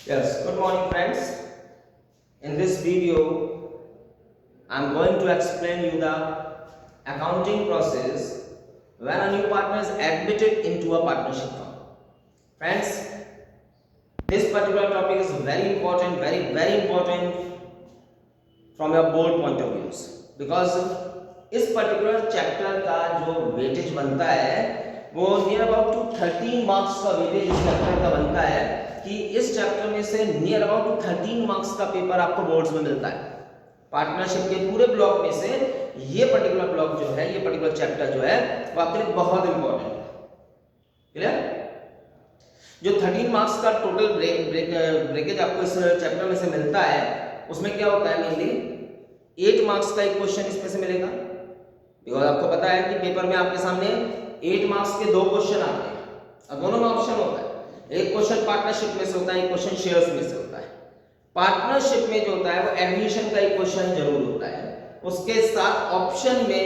Yes, good morning friends. In this video, I am going to explain you the accounting process when a new partner is admitted into a partnership firm. Friends, this particular topic is very important, very important from your board point of views because इस particular chapter का जो weightage बनता है वो near about to 13 marks का weightage इस chapter का बनता है कि इस चैप्टर में से नियर अबाउट 13 मार्क्स का पेपर आपको बोर्ड्स में मिलता है। पार्टनरशिप के पूरे ब्लॉक में से ये पर्टिकुलर ब्लॉक जो है, ये पर्टिकुलर चैप्टर जो है वो आपके लिए बहुत इंपॉर्टेंट है। क्लियर? जो 13 मार्क्स का टोटल ब्रेकेज आपको इस चैप्टर में से मिलता है उसमें क्या होता है, मेनली 8 मार्क्स का एक क्वेश्चन इसमें से मिलेगा। बिकॉज आपको पता है कि पेपर में आपके सामने 8 मार्क्स के 2 क्वेश्चन आते हैं और दोनों में ऑप्शन होता है। एक क्वेश्चन पार्टनरशिप में से होता है, एक क्वेश्चन शेयर्स में से होता है। पार्टनरशिप में जो होता है वो एडमिशन का एक क्वेश्चन जरूर होता है, उसके साथ ऑप्शन में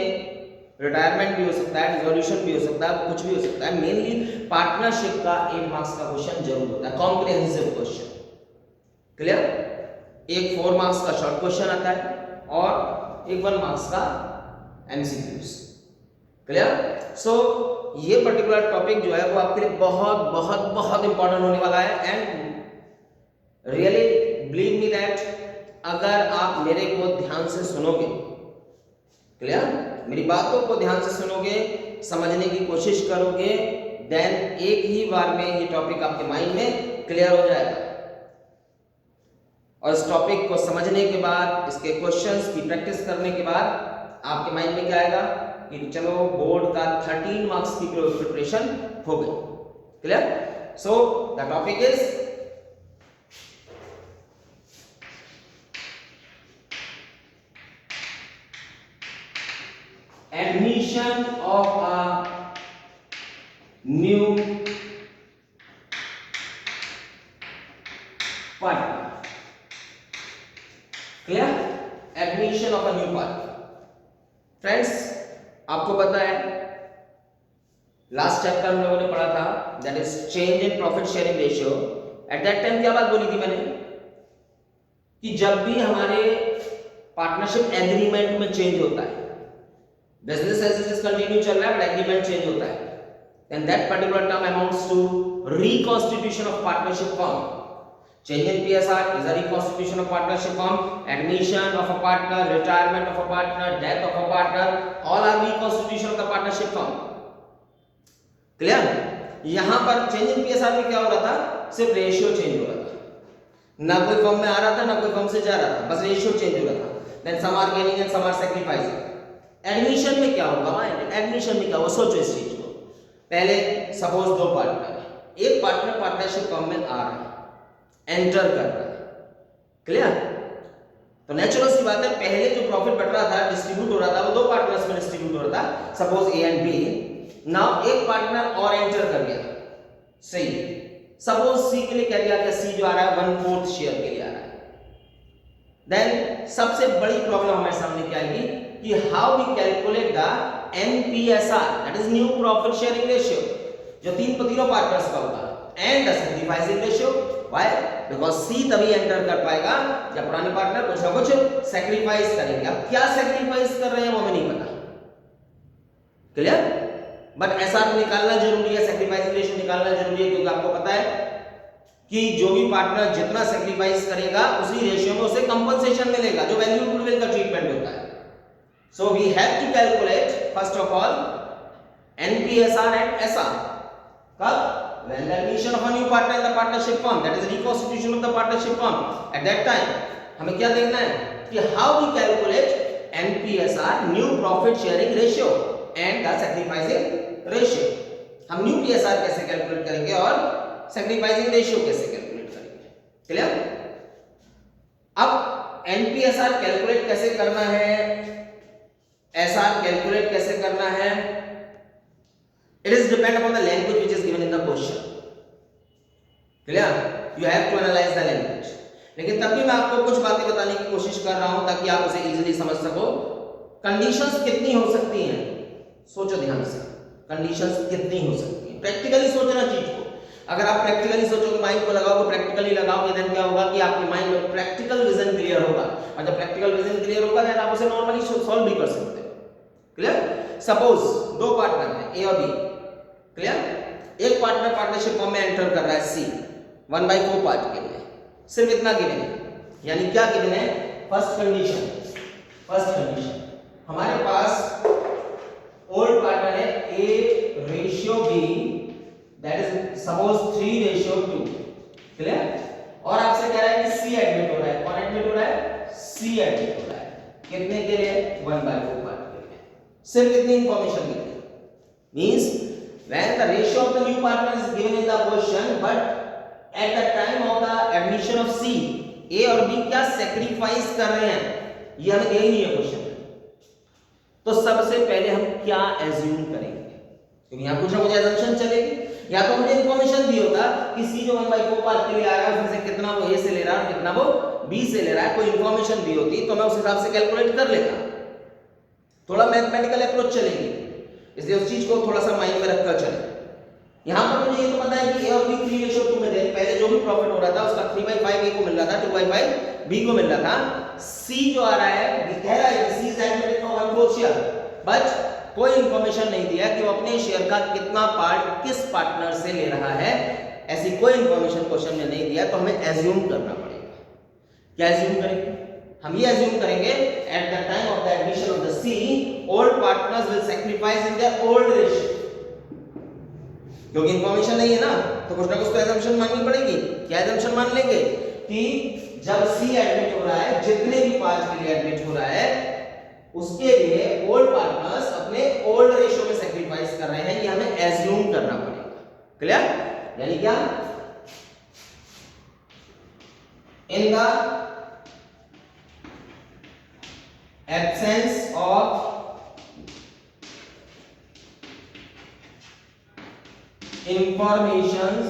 रिटायरमेंट भी हो सकता है, डिसोल्यूशन भी हो सकता है, कुछ भी हो सकता है। मेनली पार्टनरशिप का 8 मार्क्स का क्वेश्चन जरूर होता है, कॉम्प्रिहेंसिव क्वेश्चन। क्लियर? एक 4 मार्क्स का शॉर्ट क्वेश्चन आता है और एक 1 मार्क्स का एमसीक्यूज। क्लियर? सो ये पर्टिकुलर टॉपिक जो है वो आपके लिए बहुत बहुत बहुत इंपॉर्टेंट होने वाला है and really believe me that अगर आप मेरे को ध्यान से सुनोगे, क्लियर, मेरी बातों को ध्यान से सुनोगे, समझने की कोशिश करोगे, देन एक ही बार में ये टॉपिक आपके माइंड में क्लियर हो जाएगा। और इस टॉपिक को समझने के बाद, इसके क्वेश्चंस की प्रैक्टिस करने के बाद आपके माइंड में क्या आएगा कि चलो बोर्ड का 13 मार्क्स की प्रिपरेशन हो गई। Clear? So the topic is admission of a new partner. Clear? Admission of a new partner. Friends, आपको पता है लास्ट चैप्टर हम लोगों ने पढ़ा था that is change in profit sharing ratio. At that time क्या बात बोली थी मैंने कि जब भी हमारे पार्टनरशिप एग्रीमेंट में चेंज होता है, business as it is continue चल रहा है बट एग्रीमेंट चेंज होता है, then that particular term amounts to reconstitution of partnership firm. Change in PSR is a reconstitution of partnership firm. Admission of a partner, retirement of a partner, death of a partner, all are reconstitution of the partnership firm. Clear? यहाँ पर change in PSR में क्या हो रहा था? सिर्फ ratio change हो रहा था, ना कोई फर्म में आ रहा था ना कोई फर्म से जा रहा था, बस रेशियो चेंज हो रहा था। Then some are gaining and some are sacrificing. Admission में क्या होगा? एडमिशन में क्या होगा? सोचो इस चीज को। पहले सपोज 2 पार्टनर, एक पार्टनर पार्टनरशिप फर्म में आ रहा है, एंटर कर रहा है। क्लियर? तो नेचुरल सी बात है, पहले जो प्रॉफिट बट रहा था, डिस्ट्रीब्यूट हो रहा था, वो 2 पार्टनर्स में डिस्ट्रीब्यूट हो रहा था, suppose A and B. Now एक पार्टनर और एंटर कर गया, सही, सपोज सी के लिए कह दिया कि सी जो आ रहा है 1/4 शेयर के लिए आ रहा है। देन सबसे बड़ी प्रॉब्लम हमारे सामने क्या आएगी कि how we calculate the NPSR, that is new profit sharing ratio, जो तीनों पार्टनर्स का होगा, and the sacrificing ratio. Why? Because C तभी एंटर कर पाएगा जब पुराने पार्टनर कुछ ना कुछ सैक्रिफाइस करेंगे। अब क्या सैक्रिफाइस कर रहे हैं वो हमें नहीं पता। क्लियर? बट एसआर निकालना जरूरी है, सैक्रिफाइस रेशियो निकालना जरूरी है, क्योंकि आपको पता है कि जो भी पार्टनर जितना सैक्रिफाइस करेगा उसी रेशियो में उसे कंपनसेशन मिलेगा, जो वैल्यू गुडविल का ट्रीटमेंट होता है। So we have to calculate first of all NPSR and SR. कब? When the admission of a new partner in the partnership firm, that is reconstitution of the partnership firm, at that time हमें क्या देखना है कि how we calculate NPSR, new profit sharing ratio, and the sacrificing ratio। हम new PSR कैसे calculate करेंगे और sacrificing ratio कैसे कैलकुलेट करेंगे। क्लियर? अब NPSR कैलकुलेट कैसे करना है, SR कैलकुलेट कैसे करना है, it is depend upon the language which is given in the question. Clear? You have to analyze the language. लेकिन तब भी मैं आपको कुछ बातें बताने की कोशिश कर रहा हूं ताकि आप उसे इजीली समझ सको। कंडीशंस कितनी हो सकती हैं? सोचो ध्यान से, कंडीशंस कितनी हो सकती हैं, प्रैक्टिकली सोचना चीज को। अगर आप प्रैक्टिकली सोचोगे, माइंड को लगाओगे, प्रैक्टिकली लगाओगे, देन क्या होगा कि आपके माइंड में प्रैक्टिकल विजन क्लियर होगा, और जब प्रैक्टिकल विजन क्लियर होगा देन आप उसे नॉर्मली सॉल्व भी कर सकते हो। क्लियर? सपोज दो पार्टनर हैं ए और बी, क्लियर? एक पार्टनर पार्टनरशिप फॉर्म में एंटर कर रहा है सी 1/4 पार्ट के लिए, सिर्फ इतना गिवन है, यानी क्या गिवन है? फर्स्ट कंडीशन हमारे पास ओल्ड पार्टनर है A ratio B, that is suppose 3:2, clear? और आपसे कह रहा है कि C एडमिट हो रहा है, कौन एडमिट हो रहा है? C एडमिट हो रहा है, कितने के लिए? 1/4 पार्ट के लिए, सिर्फ इतनी इंफॉर्मेशन दी है। Means when the ratio of the new partner is given in the question, but at the time of the admission of C, A और B क्या सेक्रीफाइस कर रहे हैं, ये हमें यही नहीं है क्वेश्चन। तो सबसे पहले हम क्या एज्यूम करेंगे, क्योंकि यहां कुछ ना कुछ एजम्पशन चलेगी। या तो मुझे इंफॉर्मेशन दी होता कि C जो 1/4 पार्ट के लिए आया है उसमें से कितना वो A से ले रहा है और कितना वो B से ले रहा है, कोई इंफॉर्मेशन दी होती तो मैं उस हिसाब से कैलकुलेट कर लेता। थोड़ा मैथमेटिकल अप्रोच चलेगी, इसलिए उस चीज को थोड़ा सा माइंड में रखकर चले। यहां पर मुझे ये तो पता है कि A और B 3:2 में थे, पहले जो भी प्रॉफिट हो रहा था उसका 3/5 A को मिल रहा था, 2/5 B को मिल रहा था। C जो आ रहा है कह रहा है कि C is admitted for 1/4 share, but कोई इंफॉर्मेशन नहीं दिया कि वो अपने शेयर का कितना पार्ट किस पार्टनर से ले रहा है, ऐसी कोई इंफॉर्मेशन क्वेश्चन में नहीं दिया, तो हमें एज्यूम करना पड़ेगा। क्या एज्यूम करेंगे? हम ये एज्यूम करेंगे at the time of the admission of the C, old partners will sacrifice in their old ratio, क्योंकि इंफॉर्मेशन नहीं है ना, तो कुछ ना कुछ तो एजम्पशन माननी पड़ेगी। क्या एजम्पशन मान लेंगे कि जब C एडमिट हो रहा है, जितने भी पार्ट के लिए एडमिट हो रहा है उसके लिए ओल्ड पार्टनर्स अपने ओल्ड रेशियो में सैक्रिफाइस कर रहे हैं, ये हमें एज्यूम करना पड़ेगा। क्लियर? यानी क्या? In the absence of informations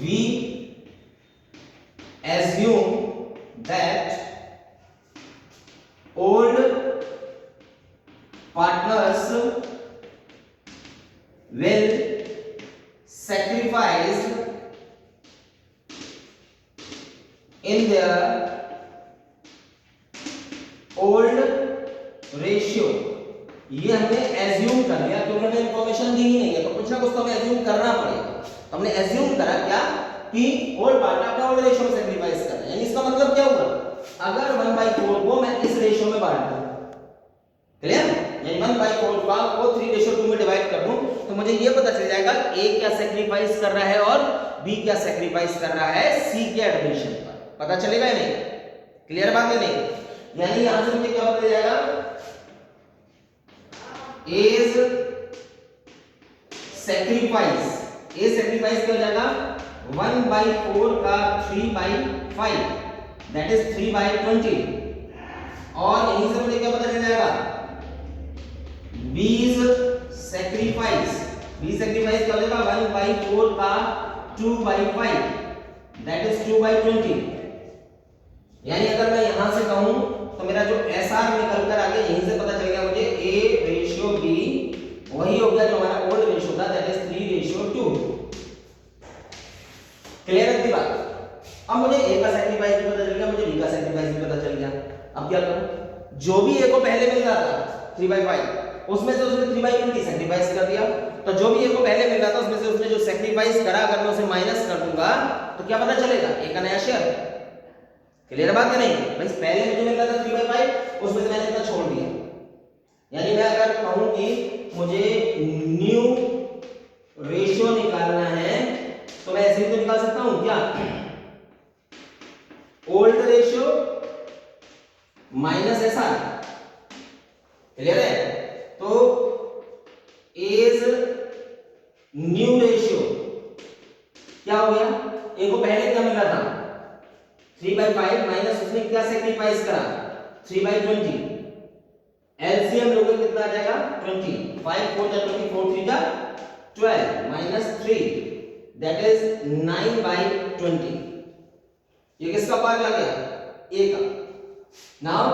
we assume that old partners will sacrifice in their old ratio। ये हमने एज्यूम कर लिया क्योंकि हमें इंफॉर्मेशन दी ही नहीं है, तो कुछ ना कुछ तो हमें एज्यूम करना पड़ेगा। तो हमने एज्यूम करा क्या कि ओल्ड पार्टनर अपना ओल्ड रेशियो में सैक्रिफाइस कर रहे हैं, यानी इसका मतलब क्या हुआ? अगर 1/4 को मैं इस रेशियो में बांट दूं, क्लियर? यानी 1/4 को 3:2 में डिवाइड कर दूं, तो मुझे ये पता चल जाएगा A क्या सैक्रिफाइस कर रहा है और B क्या सैक्रिफाइस कर रहा है C के एडमिशन पर। पता चलेगा या नहीं? क्लियर बात है नहीं? यानी यहां से मुझे क्या पता जाएगा? A's sacrifice, A sacrifice क्या हो जाएगा? 1/4 का 3/5, that is 3/20। और यहीं से मुझे क्या पता चल जाएगा? B's sacrifice, B sacrifice क्या हो जाएगा? 1/4 का 2/5, that is 2/20। यानी अगर मैं यहां से कहूं तो मेरा जो SR निकल कर आ गया, यहीं से पता चल गया मुझे A रेशियो B वही हो गया जो हमारा ओल्ड रेशियो था, दैट इज 3:2। क्लियर है बात? अब मुझे A का सैक्रिफाइस भी पता चल गया, मुझे B का सैक्रिफाइस भी पता चल गया। अब क्या करूं? जो भी A को पहले मिल रहा था 3/5, उसमें से उसने 3/20 सैक्रिफाइस कर दिया, तो जो भी A को पहले मिल रहा था उसमें से उसने जो सैक्रिफाइस करा, अगर मैं उसे माइनस कर दूंगा तो क्या पता चलेगा? A का नया शेयर। क्लियर बात है नहीं? भाई पहले मुझे मिल रहा था 3/5, उसमें से मैंने इतना छोड़ दिया। यानी मैं अगर कहूं कि मुझे न्यू रेशियो निकालना है तो मैं ऐसे ही तो निकाल सकता हूं क्या? Old ratio minus SR। Clear है? तो एज न्यू रेशियो क्या हो गया? A को पहले क्या मिल रहा था? 3/5 माइनस उसने क्या सैक्रिफाइस करा? 3/20। एलसीएम लोगे कितना आ जाएगा? 20। 5 4 जा 24 3 जा 12 माइनस 3, दैट इज 9/20। ये किसका पार्ट आ गया? A का। Now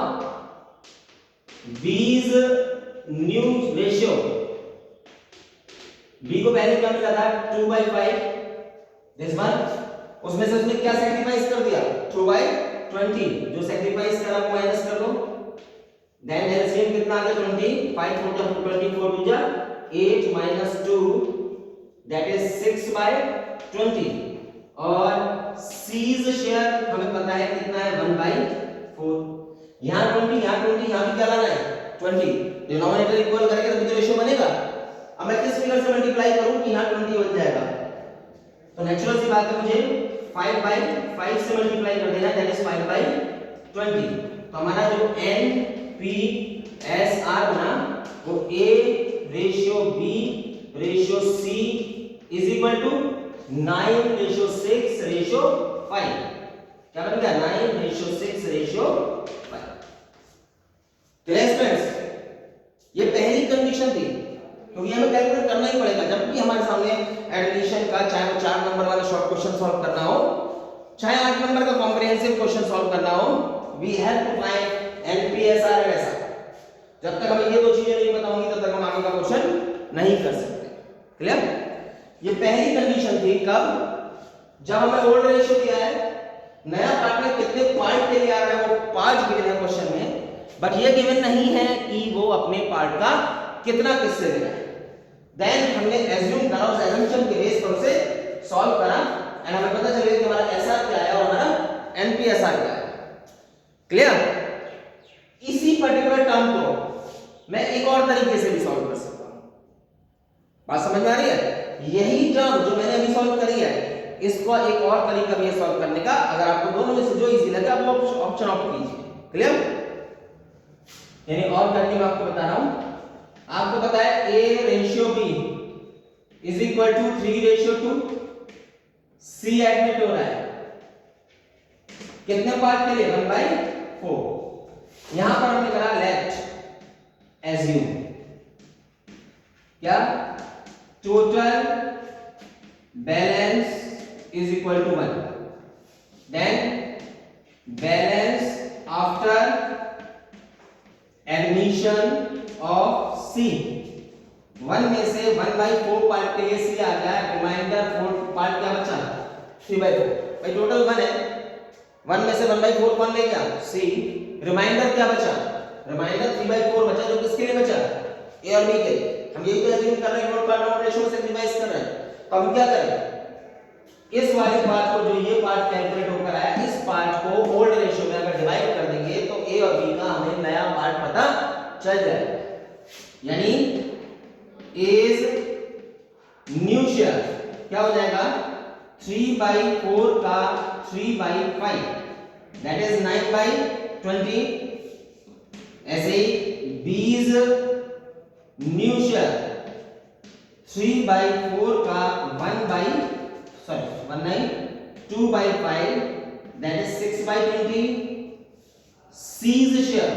B's new ratio B को पहले क्या मिला था 2/5 दिस वन, उसमें से उसने क्या सैक्रिफाइस कर दिया 2/20, जो सैक्रिफाइस करा वो माइनस कर दो, देन एलसीएम कितना आ गया 20, 5 4 जा 24 2 जा 8 minus 2 that is 6/20 और C's शेयर हमें पता है कितना है 1/4, यहाँ 20 यहाँ 20 यहाँ भी क्या लाना है 20, डिनोमिनेटर इक्वल करके तभी तो रेशियो बनेगा। अब मैं किस फिगर से मल्टीप्लाई करूं कि यहाँ 20 बन जाएगा, तो नेचुरल सी बात है मुझे 5/5 से मल्टीप्लाई कर देना, दैट इज 5/20। तो हमारा जो NPSR बना वो A ratio B ratio C is equal to 9 ratio 6 ratio 5, क्या बन गया 9 रेशियो 6 रेशियो 5। क्लियर फ्रेंड्स, ये पहली कंडीशन थी, क्योंकि हमें कैलकुलेट करना ही पड़ेगा जब भी हमारे सामने एडिशन का, चाहे वो 4 नंबर वाला शॉर्ट क्वेश्चन सॉल्व करना हो, चाहे 8 नंबर का कॉम्प्रिहेंसिव क्वेश्चन सॉल्व करना हो, we have to find NPSR and SR। जब तक हमें ये दो चीजें नहीं पता होंगी तब तक हम आगे का क्वेश्चन नहीं कर सकते। क्लियर, ये पहली कंडीशन थी कब, जब हमें ओल्ड रेशियो दिया है, नया पार्टनर कितने पार्ट के लिए आ रहा है वो 5 गिवन है क्वेश्चन में, बट ये गिवन नहीं है कि वो अपने पार्ट का कितना किससे ले रहा है। देन हमने एज्यूम करा, उस एजम्पशन के बेस पर उसे सॉल्व करा एंड हमें पता चल गया कि हमारा SR क्या है और हमारा NPSR क्या है। क्लियर, इसी पर्टिकुलर टर्म को मैं एक और तरीके से भी सॉल्व कर सकता हूं, बात समझ में आ रही है। यही टर्म जो मैंने अभी सॉल्व करी है, इसको एक और तरीका भी है सॉल्व करने का, अगर आपको दोनों में से जो इजी लगे आप वो ऑप्शन ऑप्ट कीजिए। क्लियर, यानी और करके मैं आपको बता रहा हूं, आपको पता है A ratio B is equal to 3 ratio 2, C admit हो रहा है कितने पार्ट के लिए 1/4। यहां पर हमने करा लेट एज्यूम क्या total balance is equal to 1, then balance after admission of C, 1 में से 1/4 पार्ट के लिए C आ गया, रिमाइंडर 4 पार्ट क्या बचा 3/4, भाई टोटल 1 है, 1 में से 1/4 कौन ले गया C, रिमाइंडर क्या बचा, रिमाइंडर 3/4 बचा, जो किसके लिए बचा A और B के लिए। हम यही तो एज्यूम कर रहे हैं, नोट पार्ट रेशियो से डिवाइड कर रहे हैं, तो हम क्या करें, इस वाले पार्ट को, जो ये पार्ट कैलकुलेट होकर आया, इस पार्ट को ओल्ड रेशियो में अगर डिवाइड कर देंगे तो A और B का हमें नया पार्ट पता चल जाएगा, यानी इज न्यू शेयर क्या हो जाएगा 3/4 का 3/5, दैट इज 9/20। ऐसे ही B's न्यू शेयर 3/4 का 2/5, that is 6/20। C's share,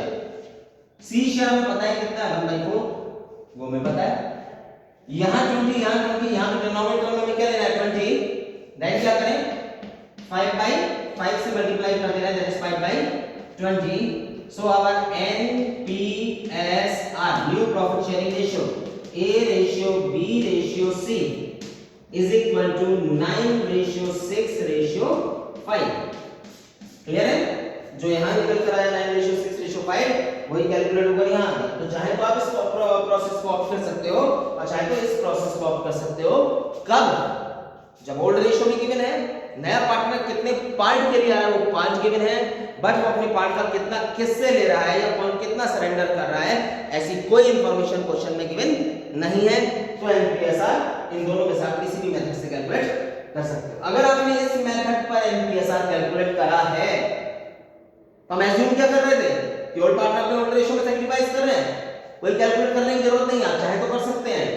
C share हमें पता है कितना है 1/4, वो हमें पता है, यहां 20 यहां 20, यहां पे डिनोमिनेटर में क्या लेना है 20, दैट क्या करें 5/5 से मल्टीप्लाई कर देना है, that is 5/20। So our NPSR new profit sharing ratio A ratio B ratio C is equal to 9 ratio 6 ratio 5। Clear है, जो यहां निकल कर आया 9 रेशियो 6 रेशियो 5 वही कैलकुलेट होगा यहां। तो चाहे तो आप इस प्रोसेस को ऑप्ट कर सकते हो और चाहे तो इस प्रोसेस को ऑप्ट कर सकते हो, कब, जब ओल्ड रेशियो में गिवन है, नया पार्टनर कितने पार्ट के लिए आ रहा है वो 5 गिवन है, बट वो अपने पार्ट का कितना किससे ले रहा है या कौन कितना सरेंडर कर रहा है, ऐसी कोई इंफॉर्मेशन क्वेश्चन में गिवन नहीं है। तो NPSR इन दोनों के साथ किसी भी मेथड से कैलकुलेट कर सकते हो। अगर आपने इस मेथड पर NPSR कैलकुलेट करा है तो हम एज्यूम क्या कर रहे थे कि ओल्ड पार्टनर अपने ओल्ड रेशियो में सैक्रिफाइस कर रहे हैं, कोई कैलकुलेट करने की जरूरत नहीं, आप चाहे तो कर सकते हैं।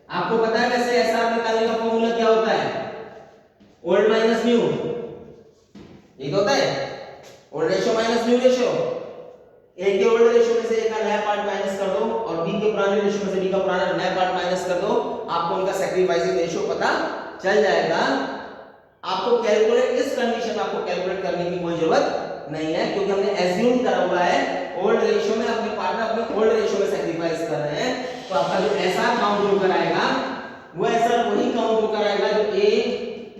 आपको पता है वैसे SR निकालने का फॉर्मूला क्या होता है, ओल्ड माइनस न्यू, ये होता है old ratio minus new ratio. A के ओल्ड रेशियो में से A का नया पार्ट माइनस कर दो और B के पुराने रेशियो में से B का पुराना नया पार्ट माइनस कर दो, आपको उनका सैक्रिफाइसिंग रेशियो पता चल जाएगा। आपको कैलकुलेट, इस कंडीशन में आपको कैलकुलेट करने की कोई जरूरत नहीं है, क्योंकि हमने एज्यूम करा हुआ है ओल्ड रेशियो में अपने पार्टनर अपने ओल्ड रेशियो में सैक्रिफाइस कर रहे हैं, तो आपका जो SR काउंट होकर आएगा फॉलो कराएगा जो A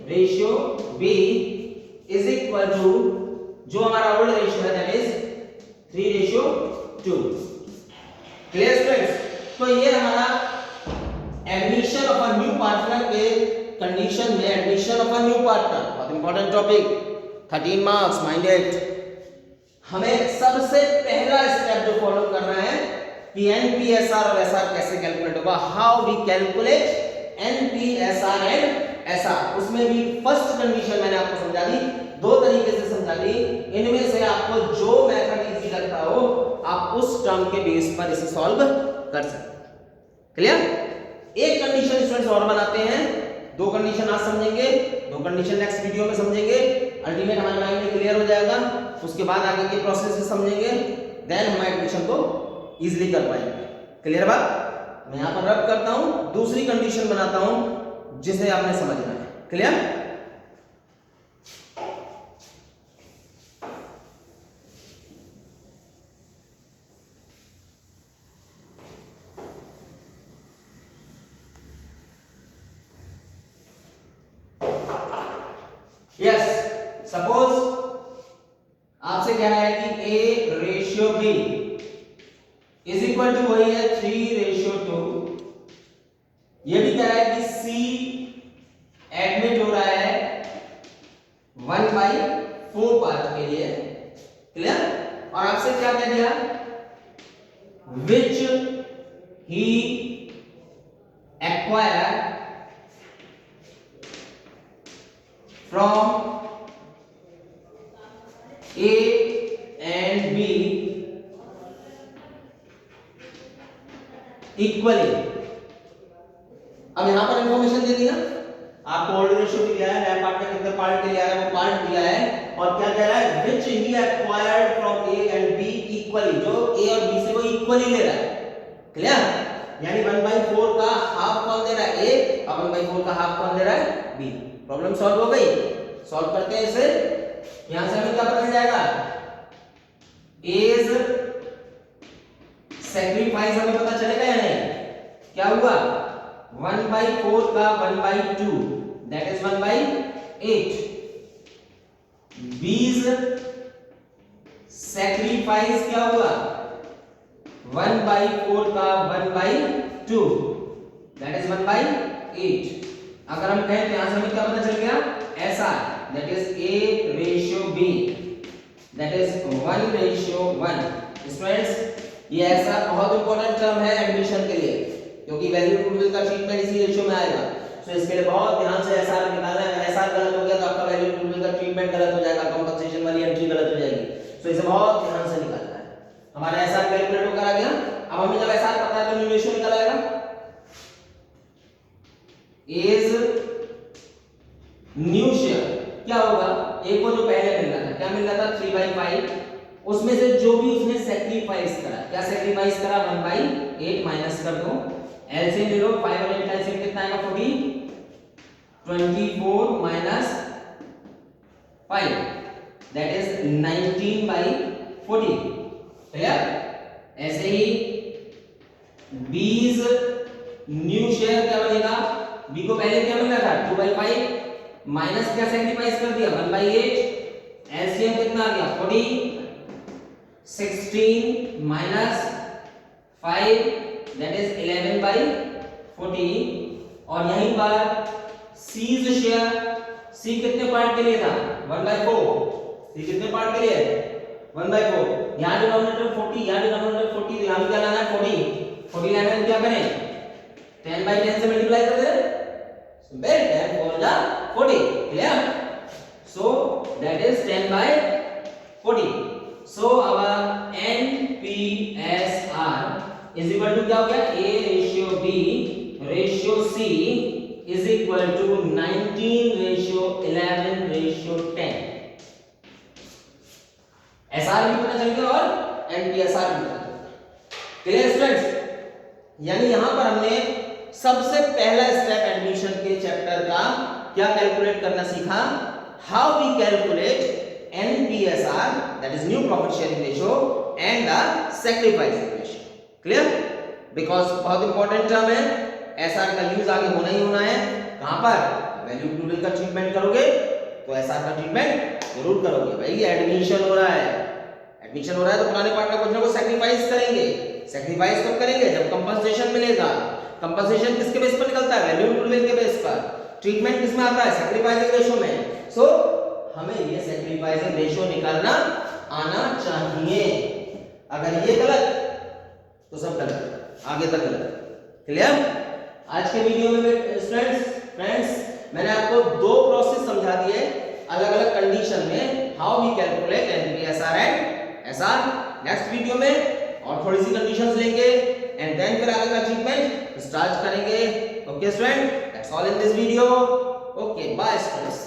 ratio B is equal to जो हमारा ओल्ड रेशियो है दैट इज 3:2। Clear students? तो ये हमारा admission of a new partner के कंडीशन में admission of a new partner बहुत इंपॉर्टेंट टॉपिक 13 मार्क्स माइंडेड। हमें सबसे पहला स्टेप जो फॉलो करना है कि एनपीएसआर और एसआर कैसे कैलकुलेट होगा, how we calculate NPSR and SR. उसमें भी फर्स्ट कंडीशन मैंने आपको समझा दी, दो तरीके से समझा दी, इनमें से आपको जो मेथड इजी लगता हो आप उस टर्म के बेस पर इसे सॉल्व कर सकते। क्लियर? एक कंडीशन स्टूडेंट्स और बनाते हैं, दो कंडीशन आज समझेंगे, दो कंडीशन नेक्स्ट वीडियो में समझेंगे, अल्टीमेट हमारे माइंड में क्लियर हो जाएगा। उसके बाद आगे के प्रोसेस से समझेंगे, देन हम एडमिशन को इजीली कर पाएंगे। क्लियर बात? मैं यहां पर रब करता हूं, दूसरी कंडीशन बनाता हूं जिसे आपने समझना है। क्लियर? यस, सपोज आपसे कह रहा है कि A ratio B is equal to वही है 3:2। ये भी कह रहा है कि C एडमिट हो रहा है 1/4 पार्ट के लिए। क्लियर? और आपसे क्या कह दिया, विच ही acquire from A and B equally। अब यहां पर इंफॉर्मेशन दे दी ना, आपको ओल्ड रेशियो भी दिया है, नया पार्ट में कितने पार्ट के लिए आ रहा है वो पार्ट दिया है, और क्या कह रहा है, which he acquired from A and B equally, जो A और B से वो इक्वली ले रहा है। क्लियर? यानी 1/4 का हाफ कौन दे रहा है, A, और 1/4 का हाफ कौन दे रहा है, B। प्रॉब्लम सॉल्व हो गई? सॉल्व करते हैं इसे। यहां से हमें क्या पता चल जाएगा, एज सैक्रिफाइस हमें पता चलेगा या नहीं? क्या हुआ, 1/4 का 1/2 दैट इज 1/8। बीज सैक्रिफाइस क्या हुआ, 1/4 का 1/2 दैट इज 1/8। अगर हम कहें तो यहां से हमें क्या पता चल गया, SR that is A ratio B that is 1:1। Students ये एसआर बहुत इंपॉर्टेंट टर्म है एडमिशन के लिए, क्योंकि वैल्यू गुडविल का ट्रीटमेंट इसी रेशियो में आएगा। सो इसके लिए बहुत ध्यान से एसआर निकालना है। अगर एसआर गलत हो गया तो आपका वैल्यू गुडविल का ट्रीटमेंट गलत हो जाएगा, कंपनसेशन वाली एंट्री गलत हो जाएगी। सो इसे बहुत ध्यान से निकालना है। हमारा एसआर कैलकुलेट होकर आ गया। अब हमें जब एसआर पता है तो न्यू रेशियो निकल आएगा। एज न्यू शेयर क्या होगा, ए को जो पहले मिल रहा था, क्या मिल रहा था, 3/5, उसमें से जो भी उसने सैक्रिफाइस करा, क्या सैक्रिफाइस करा, 1/8 माइनस कर दो, एलसीएम ले लो, 5 और 8 का एलसीएम कितना आएगा, 40, 24 माइनस 5 दैट इज 19/40। क्लियर? ऐसे ही बीज न्यू शेयर क्या बनेगा, बी को पहले क्या मिल रहा था, 2/5 माइनस क्या सैक्रिफाइस कर दिया, 1/8, एलसीएम कितना आ गया, 40, 16 माइनस 5 दैट इज 11/40। और यहीं पर सीज शेयर, सी कितने पार्ट के लिए था, 1/4, सी कितने पार्ट के लिए, 1/4। यहां डिनोमिनेटर 40, यहां डिनोमिनेटर 40, तो यहां भी क्या लाना है, 40 लाना है, क्या करें, 10/10 से मल्टीप्लाई कर दे, simple, 10 4 जा 40। clear? So that is 10/40. So our NPSR is equal to क्या हो गया, A ratio B ratio C is equal to 19:11:10। SR भी पता चल गया और NPSR भी पता चल गया। Clear students? यानी यहां पर हमने सबसे पहला स्टेप एडमिशन के चैप्टर का क्या कैलकुलेट करना सीखा, how we calculate NPSR that is new profit sharing ratio and the sacrifice ratio. Clear? Because बहुत इंपॉर्टेंट टर्म है, एसआर का यूज आगे होना ही होना है। कहां पर? वैल्यू गुडविल का ट्रीटमेंट करोगे तो एसआर का ट्रीटमेंट जरूर करोगे। भाई एडमिशन हो रहा है, एडमिशन हो रहा है तो पुराने पार्टनर कुछ ना कुछ सैक्रिफाइस करेंगे। सैक्रिफाइस कब करेंगे? जब कंपनसेशन मिलेगा। कंपनसेशन किसके बेस पर निकलता है? वैल्यू गुडविल के बेस पर। ट्रीटमेंट किसमें आता है? सैक्रिफाइसिंग रेशियो में। सो हमें ये सैक्रिफाइसिंग रेशियो निकालना आना चाहिए। अगर ये गलत तो सब गलत, आगे तक गलत। क्लियर? आज के वीडियो में फ्रेंड्स मैंने आपको दो प्रोसेस समझा दिए अलग अलग कंडीशन में, how we calculate NPSR and SR. Next video में और थोड़ी सी कंडीशंस लेंगे एंड देन फिर आगे का ट्रीटमेंट स्टार्ट करेंगे। Okay student, that's all in this video. Okay bye students.